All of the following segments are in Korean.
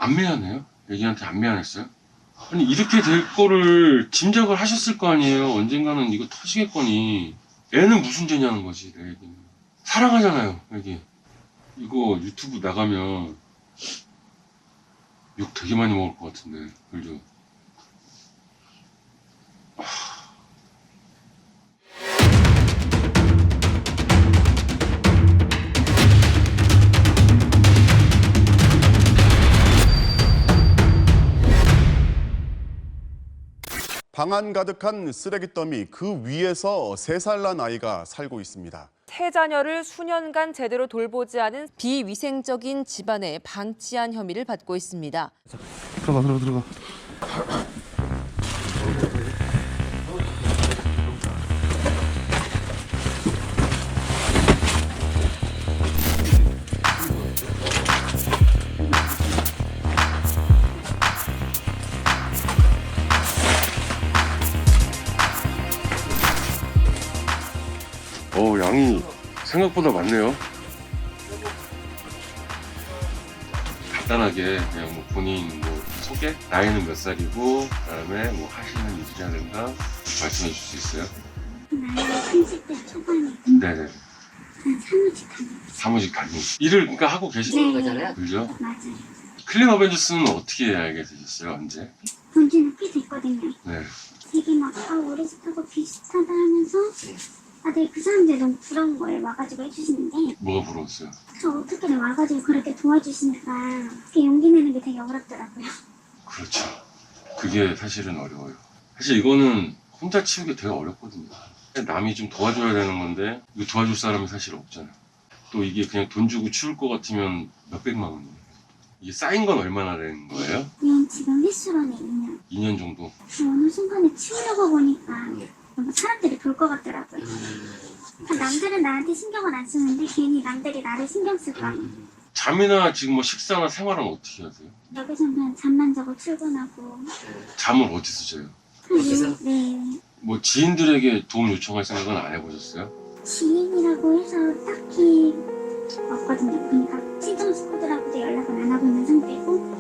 안 미안해요? 애기한테 안 미안했어요? 아니 이렇게 될 거를 짐작을 하셨을 거 아니에요. 언젠가는 이거 터지겠거니. 애는 무슨 죄냐는 거지. 내 애기는 사랑하잖아요. 애기 이거 유튜브 나가면 욕 되게 많이 먹을 것 같은데. 그죠? 방 안 가득한 쓰레기 더미 그 위에서 3살 난 아이가 살고 있습니다. 세 자녀를 수년간 제대로 돌보지 않은 비위생적인 집안에 방치한 혐의를 받고 있습니다. 들어가. 양이 생각보다 많네요. 간단하게 그냥 뭐 본인 뭐 소개, 나이는 몇 살이고, 그다음에 뭐 하시는 일이라든가 말씀해 주실 수 있어요? 나이가 30대 초반에 네네. 사무직 다니고 사무직 다니고 일을 그러니까 하고 계시는 거잖아요. 그죠? 맞아요. 클린 어벤져스는 어떻게 알게 되셨어요? 언제? 본지는 꽤 됐거든요. 네. 되게 막 우리 집하고 비슷하다 하면서 다들 그 사람들 너무 부러운 거예요. 와가지고 해주시는데 뭐가 부러웠어요? 저 어떻게든 와가지고 그렇게 도와주시니까 그게 용기 내는 게 되게 어렵더라고요. 그렇죠. 그게 사실은 어려워요. 사실 이거는 혼자 치우기 되게 어렵거든요. 남이 좀 도와줘야 되는 건데 이거 도와줄 사람이 사실 없잖아요. 또 이게 그냥 돈 주고 치울 것 같으면 몇백만 원이에요. 이게 쌓인 건 얼마나 되는 거예요? 그냥 지금 횟수로는 2년. 2년 정도? 어느 순간에 치우려고 보니까 뭔가 사람들이 볼 것 같더라고요. 남들은 나한테 신경을 안 쓰는데 괜히 남들이 나를 신경 쓸까 봐. 잠이나 지금 뭐 식사나 생활은 어떻게 하세요? 여기서는 그냥 잠만 자고 출근하고. 잠을 어디서 자요? 네. 뭐 지인들에게 도움 요청할 생각은 안 해보셨어요? 지인이라고 해서 딱히 없거든요. 그러니까 친정 식구들하고도 연락은 안 하고 있는 상태고.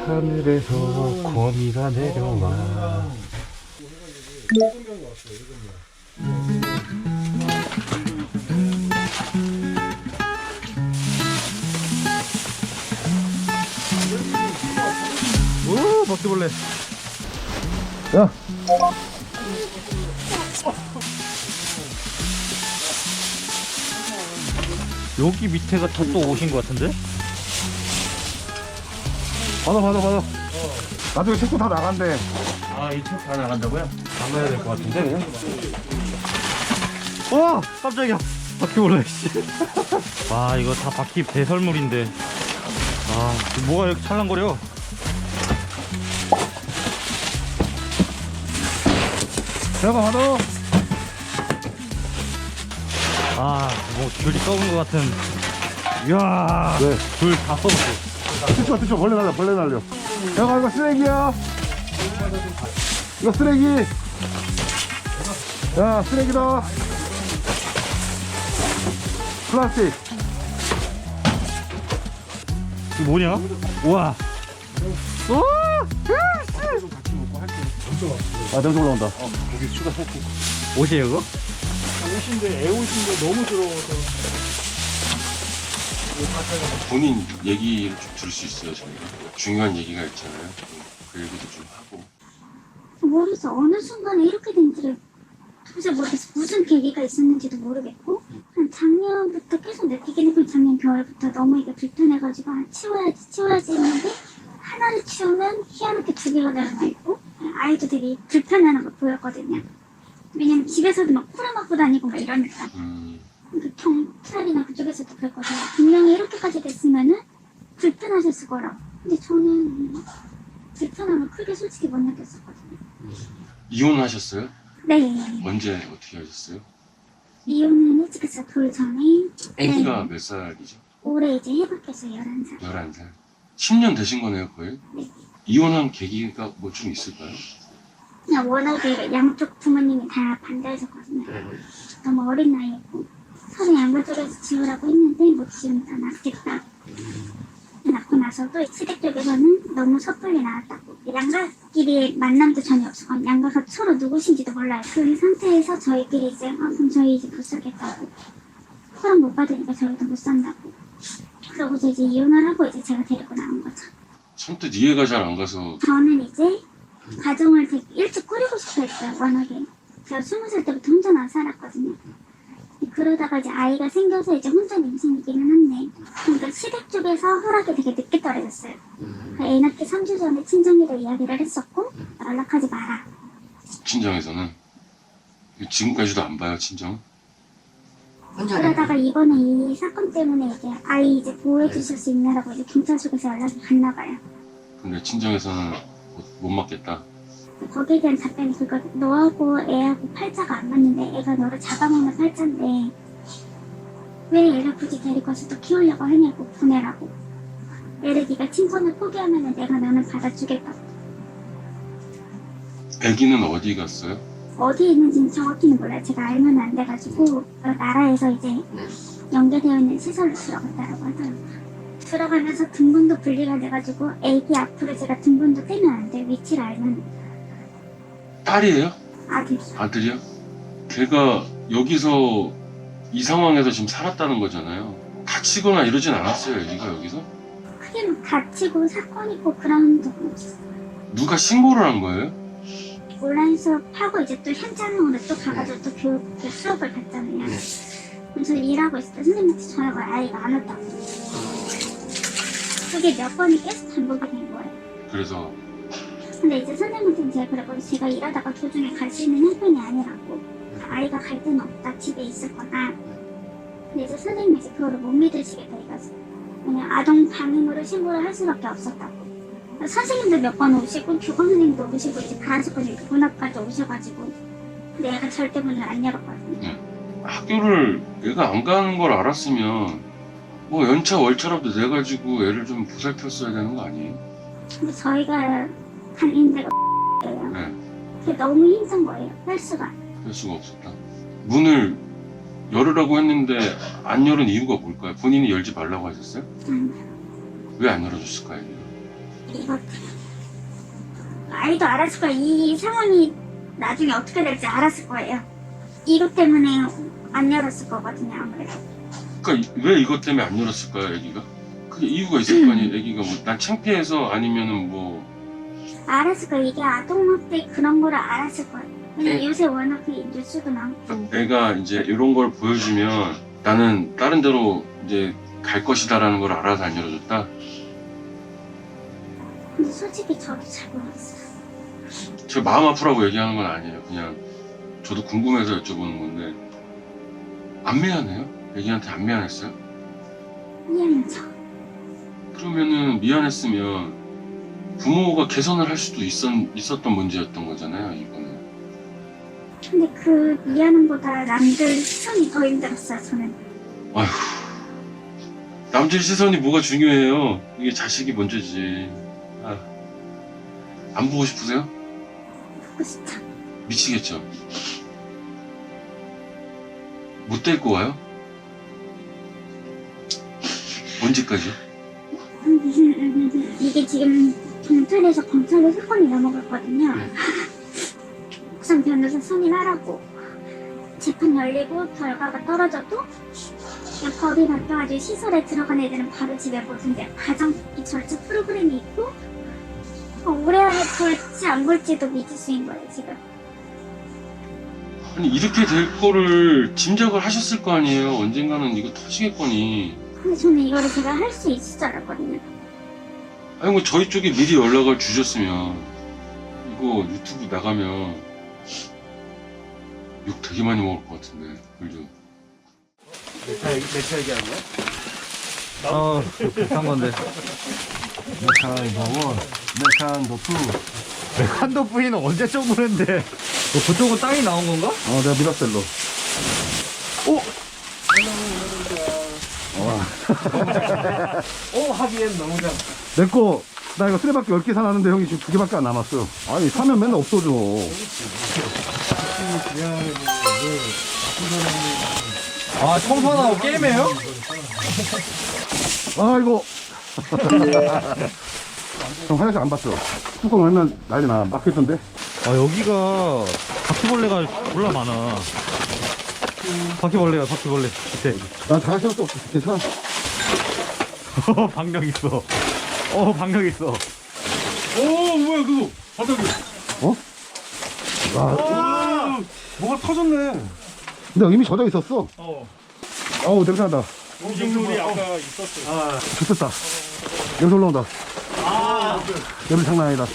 하늘에서 거미가 내려와. 오, 바퀴벌레. 야. 여기 밑에가 다 또 오신 것 같은데? 받아. 나중에 책도 다 나간대. 아, 이 책 다 나간다고요? 나가야 될 것 같은데, 그냥? 와! 깜짝이야! 바퀴벌레, 씨. 와, 이거 다 바퀴 배설물인데. 아, 뭐가 이렇게 찰랑거려? 받아. 아, 뭐, 귤이 썩은 것 같은. 이야, 네. 귤 다 썩었어. 뜯죠. 벌레 날려. 내가 이거 쓰레기야. 이거 쓰레기. 야, 쓰레기다. 플라스틱. 이거 뭐냐? 우와. 아, 냄새 올라온다. 옷이에요, 이거? 본인 얘기를 좀 들을 수 있어요, 저희가? 중요한 얘기가 있잖아요. 그 얘기도 좀 하고. 모르겠어. 어느 순간에 이렇게 된지를 도대체 모르겠어. 무슨 계기가 있었는지도 모르겠고. 한 작년부터 계속 느끼긴 했고, 작년 겨울부터 너무 이게 불편해가지고 치워야지 했는데 하나를 치우면 희한하게 2개가 늘어나 있고 아이도 되게 불편해하는 걸 보였거든요. 왜냐면 집에서도 막 풀을 맞고 다니고 막 이러니까. 그 경찰이나 그쪽에서도 그랬거든요. 분명히 이렇게까지 됐으면은 불편하셨을 거라고. 근데 저는 불편함을 크게 솔직히 못 느꼈었거든요. 이혼하셨어요? 네. 언제 어떻게 하셨어요? 이혼은 일찍 했어요. 돌 전에. 애기가 몇 살이죠? 올해 이제 해봤겠어요. 11살. 11살. 10년 되신 거네요, 거의? 네. 이혼한 계기가 뭐 좀 있을까요? 그냥 워낙에 양쪽 부모님이 다 반대하셨거든요. 너무 어린 나이였고 서로 양분 가족에서 지우라고 했는데 못 지운다, 낫겠다. 낳고 나서도 시댁 쪽에서는 너무 섣불리 나왔다고. 양가끼리 만남도 전혀 없었고 양가가 서로 누구신지도 몰라요. 그 상태에서 저희끼리 이제 그럼 저희 이제 못 살겠다고. 허락 못 받으니까 저희도 못 산다고. 그러고서 이제 이혼을 하고 이제 제가 데리고 나온 거죠. 선뜻 이해가 잘 안 가서. 저는 이제 가정을 되게 일찍 꾸리고 싶어 했어요, 워낙에. 제가 20살 때부터 혼자 나와 살았거든요. 그러다가 이제 아이가 생겨서 이제 혼자 임신이기는 한데, 그러니까 시댁 쪽에서 허락이 되게 늦게 떨어졌어요. 애 낳기 3주 전에 친정이랑 이야기를 했었고, 연락하지 마라. 친정에서는 지금까지도 안 봐요, 친정. 그러다가 이번에 이 사건 때문에 이제 아이 이제 보호해 주실 수 있냐라고 이제 경찰 쪽에서 연락이 갔나 봐요. 근데 친정에서는 못 맞겠다. 거기에 대한 답변이 그거 너하고 애하고 팔자가 안 맞는데 애가 너를 잡아먹는 팔자인데 왜 얘를 굳이 데리고 와서 또 키우려고 하냐고 보내라고. 애를 네가 친권을 포기하면 내가 너는 받아주겠다고. 아기는 어디 갔어요? 어디에 있는지는 정확히는 몰라요. 제가 알면 안 돼가지고 나라에서 이제 연계되어 있는 시설로 들어갔다라고 하더라고요. 들어가면서 등본도 분리가 돼가지고 애기 앞으로 제가 등본도 떼면 안 돼요. 위치를 알면. 딸이에요? 아들. 아들이요? 걔가 여기서 이 상황에서 지금 살았다는 거잖아요. 다치거나 이러진 않았어요, 애기가 여기서? 크게 막 다치고 사건 있고 그런 적은 없었어요. 누가 신고를 한 거예요? 온라인 수업하고 이제 또 현장으로 또 가가지고 또 교육 수업을 받잖아요. 그래서 일하고 있을 때 선생님한테 전화가 와요. 아이가 안 왔다고. 그게 몇 번이 계속 반복이 된 거예요. 그래서 근데 이제 선생님한테는 제가 그러고 제가 일하다가 도중에 갈 수 있는 형편이 아니라고. 아이가 갈 데는 없다. 집에 있을 거다. 근데 이제 선생님이 이제 그거를 못 믿으시겠다 이거지. 그냥 아동 방임으로 신고를 할 수밖에 없었다고. 선생님도 몇 번 오시고 교감 선생님도 오시고 이제 다 하셨거든요. 문 앞까지 오셔가지고. 근데 애가 절대 문을 안 열었거든요. 학교를 애가 안 가는 걸 알았으면 뭐 연차 월차라도 내가지고 애를 좀 보살폈어야 되는 거 아니에요? 근데 저희가 다니는 데가 예요. 네, 그게 너무 힘든 거예요. 할 수가. 할 수가 없었다. 문을 열으라고 했는데 안 열은 이유가 뭘까요? 본인이 열지 말라고 하셨어요? 왜 안 열어줬을까요? 이것 아이도 알았을 거예요. 이 상황이 나중에 어떻게 될지 알았을 거예요. 이것 때문에 안 열었을 거거든요. 아무래도. 그러니까 왜 이것 때문에 안 열었을까요, 애기가? 그게 이유가 있을 거 아니에요, 애기가 뭐 난 창피해서 아니면은 뭐 알았을 거예요. 이게 아동학대 그런 거를 알았을 거예요. 왜냐면 요새 워낙 그 뉴스도 많고. 애가 이제 이런 걸 보여주면 나는 다른 데로 이제 갈 것이다라는 걸 알아서 안 열어줬다. 근데 솔직히 저도 잘 모르겠어요. 제가 마음 아프라고 얘기하는 건 아니에요. 그냥 저도 궁금해서 여쭤보는 건데 안 미안해요? 애기한테 안 미안했어요? 미안하죠. 그러면은 미안했으면 부모가 개선을 할 수도 있었던 문제였던 거잖아요, 이거는. 근데 그 미안함보다 남들 시선이 더 힘들었어요. 저는. 아휴, 남들 시선이 뭐가 중요해요? 이게 자식이 먼저지. 아, 안 보고 싶으세요? 보고 싶죠. 미치겠죠? 못 데리고 와요? 언제까지요? 이게 지금 경찰에서 검찰로 사건이 넘어갔거든요. 우선 변호사 선임하라고. 재판 열리고 결과가 떨어져도 그냥 법이 바뀌어가지고 시설에 들어간 애들은 바로 집에 못 온대. 가정기 절차 프로그램이 있고 올해 안에 볼지 안 볼지도 미지수인 거예요 지금. 아니 이렇게 될 거를 짐작을 하셨을 거 아니에요. 언젠가는 이거 터지겠거니. 근데 저는 이거를 제가 할 수 있을 줄 알았거든요. 아니 뭐 저희 쪽에 미리 연락을 주셨으면 이거 유튜브 나가면 욕 되게 많이 먹을 것 같은데. 그죠? 내 차 얘기하는 거야? 비싼 건데. 메칸 병원, 메칸 도프. 메칸도 부인은 언제 정도인데? 그쪽은 땅이 나온 건가? 내가 미라셀로. 하기엔 너무 잘. 내거 나 이거 쓰레받기 10개 사놨는데 형이 지금 2개밖에 안 남았어요. 아니 사면 맨날 없어져. 아, 청소하고 게임해요? 아 이거 형 화장실 안 봤어. 뚜껑 열면 난리나 막혀있던데. 아, 여기가 바퀴벌레가 졸라 많아. 바퀴벌레야, 바퀴벌레. 밑에. 난 잘할 생각도 없어. 괜찮아. 방력 있어. 방력 있어. 오 뭐야 그거 바닥에. 뭐가 터졌네. 근데 이미 젖어 있었어. 어우 냄새난다. 음식물이 아까 있었어. 좋겠다. 냄새 올라온다. 냄새 장난 아니다.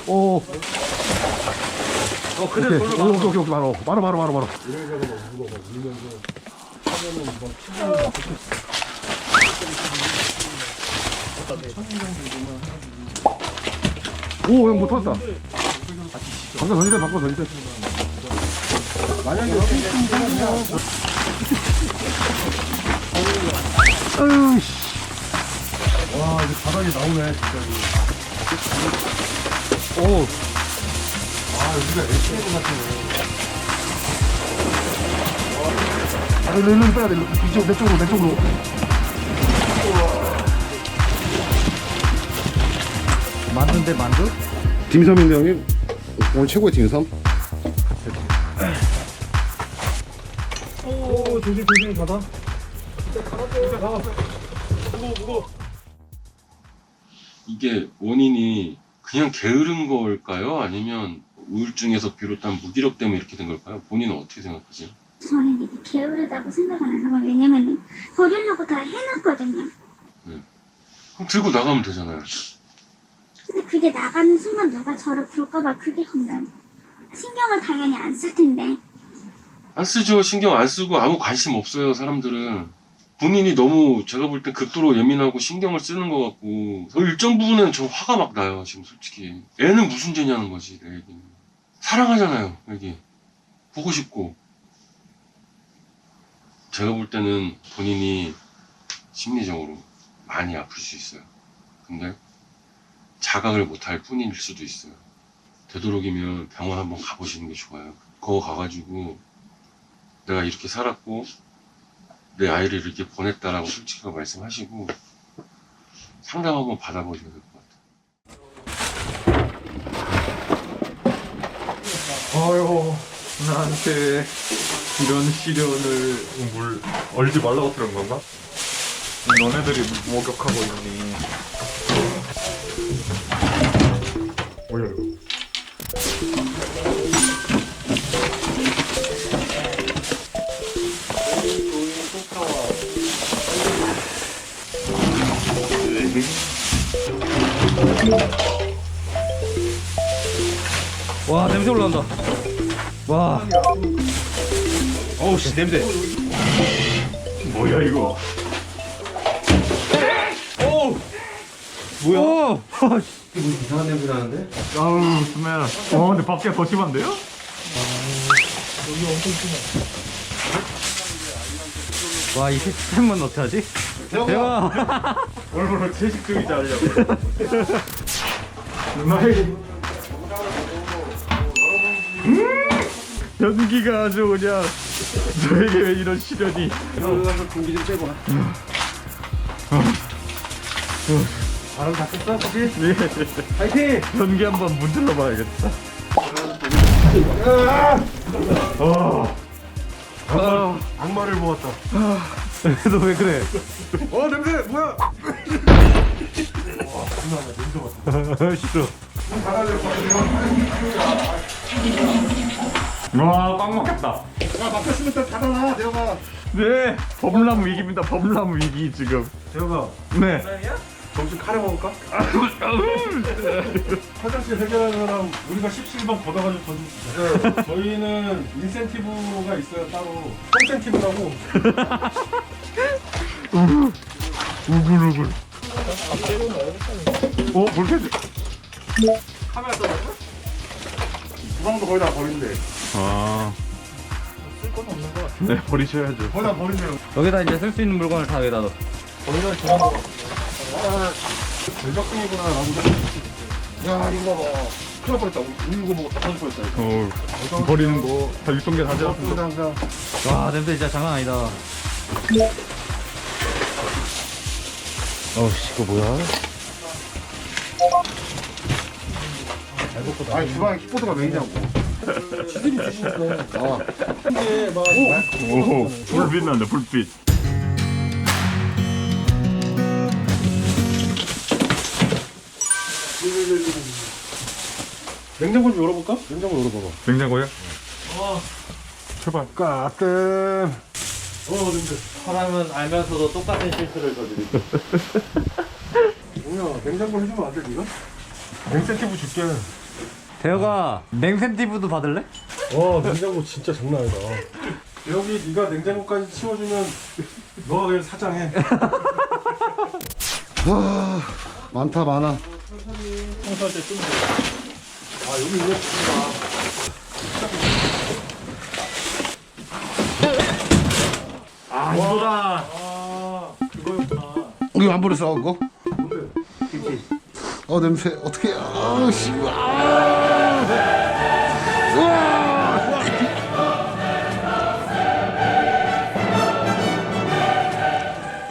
오. 그래, 오케이 바로. 오, 형 못 터졌다. 바꿔 던지대. 아유, 씨. 와, 이제 바닥이 나오네, 진짜. 오, 아, 여기가 SN 같네. 아, 일로 빼야 돼. 이쪽, 내 쪽으로. 만두인데, 만두? 딤섬인데, 형님? 오늘 최고의 딤섬? 오, 조심, 바다. 이게 원인이 그냥 게으른 걸까요? 아니면 우울증에서 비롯한 무기력 때문에 이렇게 된 걸까요? 본인은 어떻게 생각하세요? 저는 이게 게으르다고 생각 안 해서 왜냐면 버리려고 다 해놨거든요. 그럼 들고 나가면 되잖아요. 근데 그게 나가는 순간 누가 저를 볼까봐 그게 겁나요. 신경을 당연히 안 쓸 텐데. 안 쓰죠. 신경 안 쓰고 아무 관심 없어요. 사람들은. 본인이 너무 제가 볼 땐 극도로 예민하고 신경을 쓰는 것 같고 저 일정 부분에는 저 화가 막 나요. 지금 솔직히. 애는 무슨 죄냐는 거지. 내 얘기는. 사랑하잖아요. 여기. 보고 싶고. 제가 볼 때는 본인이 심리적으로 많이 아플 수 있어요. 근데 자각을 못할 뿐일 수도 있어요. 되도록이면 병원 한번 가보시는 게 좋아요. 거기 가가지고 내가 이렇게 살았고 내 아이를 이렇게 보냈다라고 솔직하게 말씀하시고 상담 한번 받아보셔야 될 것 같아요. 아유, 나한테 이런 시련을 얼지 말라고 그런 건가? 너네들이 목욕하고 있니? 뭐야 이거? 와, 냄새 올라온다. 와. 어우, 씨, 냄새. 뭐야 이거? 뭐야? 이상한 냄새 나는데? 아우 스멜. 와 근데 밖에 더 심한데요? 와, 이 시스템은 어떡하지? 대박. 얼굴로 채식주의자 하려고. 누나이. 연기가 아주 그냥 저에게 왜 이런 시련이. 공기 좀 빼고. 바람 다 뺐어? 네. 파이팅! 연기 한번 문질러 봐야겠다. 악마를 모았다. 너 왜 그래? 냄새 뭐야? 싫어. 와, 빵 먹겠다. 야, 막혔으면 일단 닫아놔, 내려가. 네, 범람 위기입니다. 범람 위기 지금. 대혁아, 네. 점심 카레 먹을까? 화장실 해결하는 사람 우리가 17번 걷어가지고 던져주자. 저희는 인센티브가 있어요, 따로. 똥센티브라고. 우글우글. 볼펜. 카메라 써가지고? 주방도 거의 다 버린대. 아. 쓸건 없는 거 같아. 네, 버리셔야죠. 거의 다 버린대요. 여기다 이제 쓸 수 있는 물건을 다 여기다 넣어. 거기다 주방도 대적증이구나 라고. 야, 이거 봐봐. 큰일 날 뻔했다. 우유 이거 먹고 다 터질 뻔했다. 이거. 버리는 거 다 유통기한 다 지났습니다. 항상. 와, 냄새 진짜 장난 아니다. 어씨 이거 뭐야? 아니 주방에 킥보드가 왜 있냐고. 이게 막 오 불빛 난다 불빛. 냉장고 좀 열어볼까? 냉장고 열어봐봐. 냉장고요? 제발. 까끔. 냄새. 사람은 알면서도 똑같은 실수를 저지르죠. 뭐야, 냉장고 해주면 안 돼, 니가? 냉센티브 줄게. 대혁아 냉센티브도 받을래? 냉장고 진짜 장난 아니다. 여기 네가 냉장고까지 치워주면 너가 그냥 사장해. 많다 많아. 청소할 때 쓰면 돼. 여기 이거 이거다. 그거였구나. 이거 안 버렸어 그거? 뭔데? 냄새 어떻게? 아씨.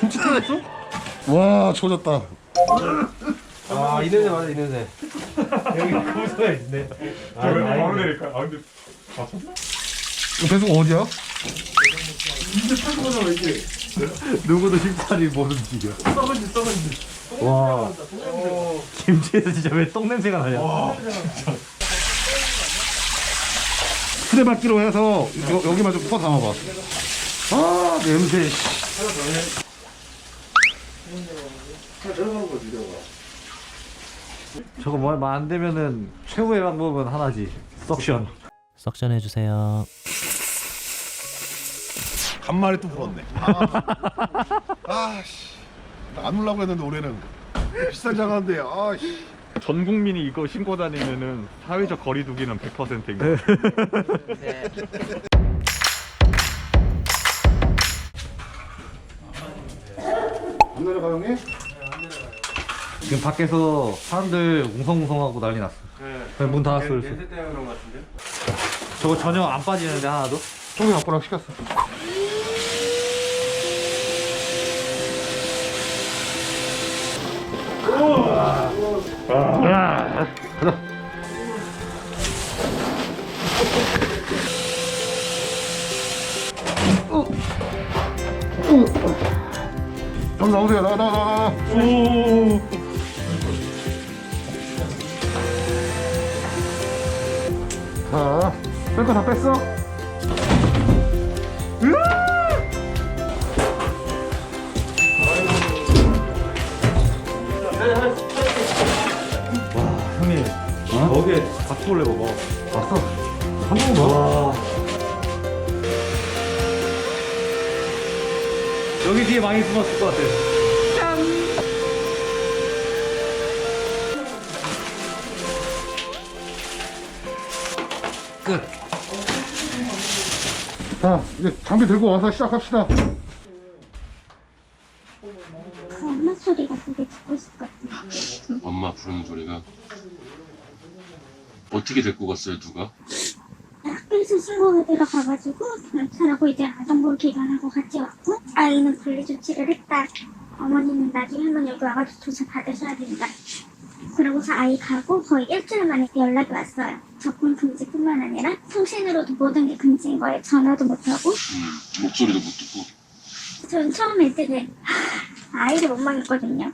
김치 뜯었어? 와 조졌다. 이 냄새 맞아, 이 냄새. 여기 고소가 있네. 바로 내릴까? 근데 배송 어디야? 이제 뜯은 거잖아, 이게. 누구도 식판이 못 움직여. 썩은지. 와 김치에서 진짜 왜 똥 냄새가 나냐? 수레바퀴로 해서 여기만 좀 퍼 담아봐. 냄새. 내려가는 거지, 내가. 저거 뭐 안 되면은 최후의 방법은 하나지. 석션. 석션 해주세요. 간만에 또 불었네. 아씨. 안 울라고 했는데 올해는 비싼 장한데. 아씨. 전 국민이 이거 신고 다니면은 사회적 거리두기는 100%인 거. 안 내려가 형님? 지금 밖에서 사람들 웅성웅성하고 난리 났어. 네. 문 닫았어. 냄새 때문에 그런 거 같은데? 저거 전혀 안 빠지는데 하나도? 형님 아빠랑 시켰어. 형 나오세요. 나. 자, 뺄 거 다 뺐어? 형님, 여기에 바퀴벌레 봐봐. 봤어. 한 번 더. 와. 여기 뒤에 많이 숨었을 것 같아. 끝. 자, 이제 장비 들고 와서 시작합시다. 그 엄마 소리가 되게 듣고 싶거든요. 엄마 부르는 소리가. 어떻게 데리고 갔어요, 누가? 학교에서 신고가 들어가가지고 경찰하고 이제 아동보호 기관하고 같이 왔고 아이는 분리 조치를 했다. 어머니는 나중에 한번 여기 와가지고 조사 받으셔야 된다. 그러고서 아이 가고 거의 일주일 만에 연락이 왔어요. 접근 금지뿐만 아니라 통신으로도 모든 게 금지인 거예요. 전화도 못하고. 목소리도 못 듣고. 저는 처음에 이제 아이를 못 망했거든요.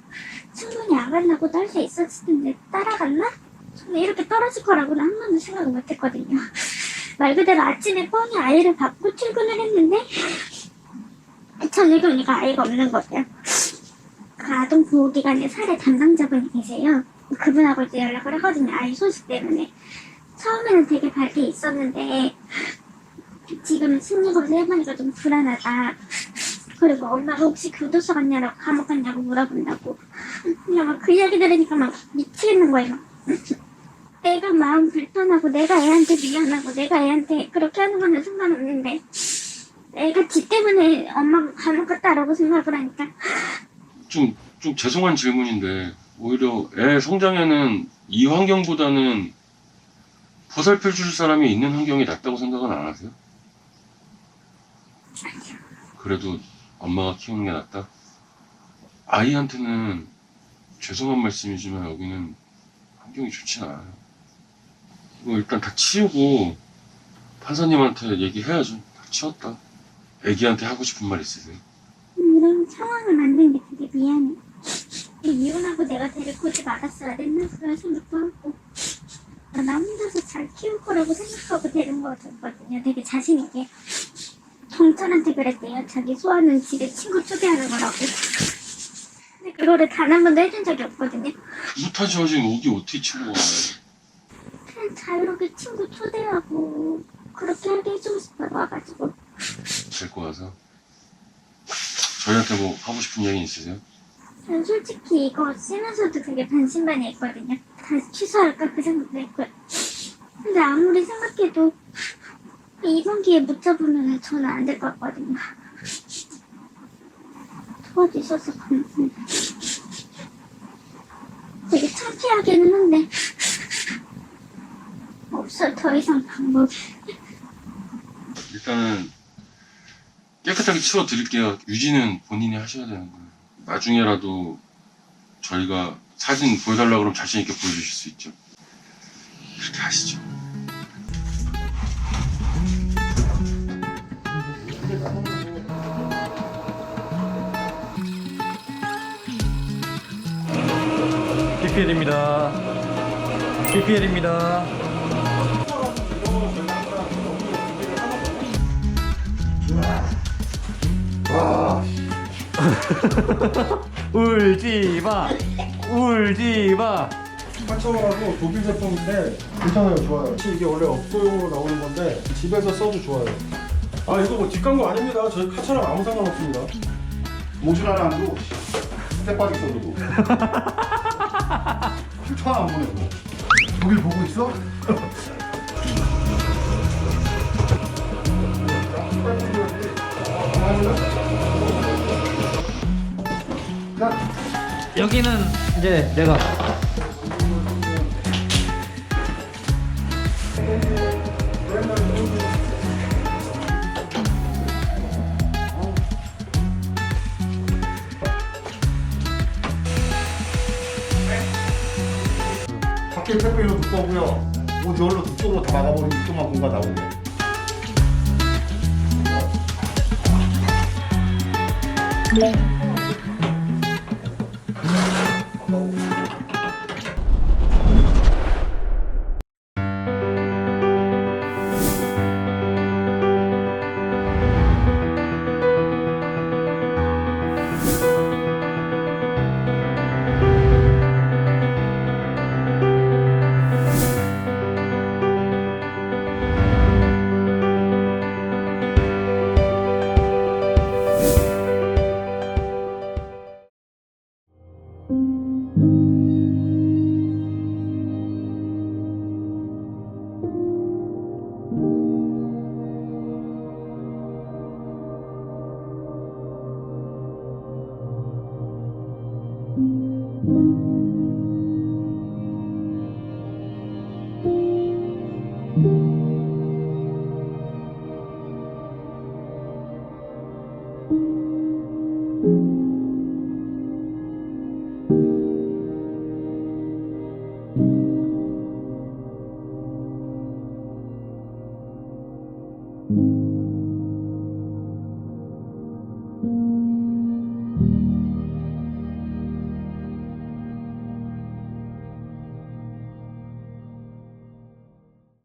충분히 안 간다고도 할 수 있었을 텐데 따라갔나? 저는 이렇게 떨어질 거라고는 한 번도 생각을 못 했거든요. 말 그대로 아침에 뻔히 아이를 받고 출근을 했는데 저녁에 오니까 아이가 없는 거예요. 그 아동보호기관에 사례 담당자분이 계세요. 그분하고 이제 연락을 하거든요. 아이 소식 때문에. 처음에는 되게 밝게 있었는데 지금 심리검사 해보니까 좀 불안하다. 그리고 엄마가 혹시 교도소 갔냐고 감옥 갔냐고 물어본다고. 그냥 막 그 이야기 들으니까 막 미치겠는 거예요. 내가 마음 불편하고 내가 애한테 미안하고 내가 애한테 그렇게 하는 거는 상관없는데 애가 지 때문에 엄마가 감옥 갔다라고 생각을 하니까 좀 죄송한 질문인데, 오히려 애 성장에는 이 환경보다는 보살펴 줄 사람이 있는 환경이 낫다고 생각은 안 하세요? 그래도 엄마가 키우는 게 낫다? 아이한테는 죄송한 말씀이지만 여기는 환경이 좋진 않아요. 이거 일단 다 치우고 판사님한테 얘기해야죠. 다 치웠다. 애기한테 하고 싶은 말 있으세요? 이런 상황을 만든 게 되게 미안해. 이혼하고 내가 데리고 오지 말았어야 됐나 그런 생각도 하고, 나 혼자서 잘 키울 거라고 생각하고 데리고 왔거든요. 되게 자신 있게. 동철한테 그랬대요. 자기 소아는 집에 친구 초대하는 거라고. 근데 그거를 단 한 번도 해준 적이 없거든요. 못하죠. 지금 오기 어떻게 친구가 와요. 그냥 자유롭게 친구 초대하고 그렇게 하게 해주고 싶어요. 와가지고. 데리고 와서 저희한테 뭐 하고 싶은 얘기 있으세요? 전 솔직히 이거 쓰면서도 되게 반신반의했거든요. 다시 취소할까 그 생각도 했고요. 근데 아무리 생각해도 이번 기회에 못 잡으면 저는 안 될 것 같거든요. 도와주셔서 감사합니다. 되게 창피하기는 한데 없어요. 더 이상 방법이. 일단은 깨끗하게 치워드릴게요. 유지는 본인이 하셔야 되는 거예요. 나중에라도 저희가 사진 보여달라고 그러면 자신 있게 보여주실 수 있죠. 그렇게 하시죠. PPL입니다. PPL입니다. 울지 마. 울지 마. 파처라고 독일 제품인데 괜찮아요. 좋아요. 이게 원래 업소용으로 나오는 건데 집에서 써도 좋아요. 아 이거 뭐 뒷광고 아닙니다. 저희 카처랑 아무 상관없습니다. 모듈하랑도 스텝바디 써도 7초 하나 안 보내고. 독일 보고 있어? 여기는 이제 내가 밖에 페페로 두꺼고요. 옷 열로 뒤쪽으로 다 막아버리면 이쪽만 공간 나오네.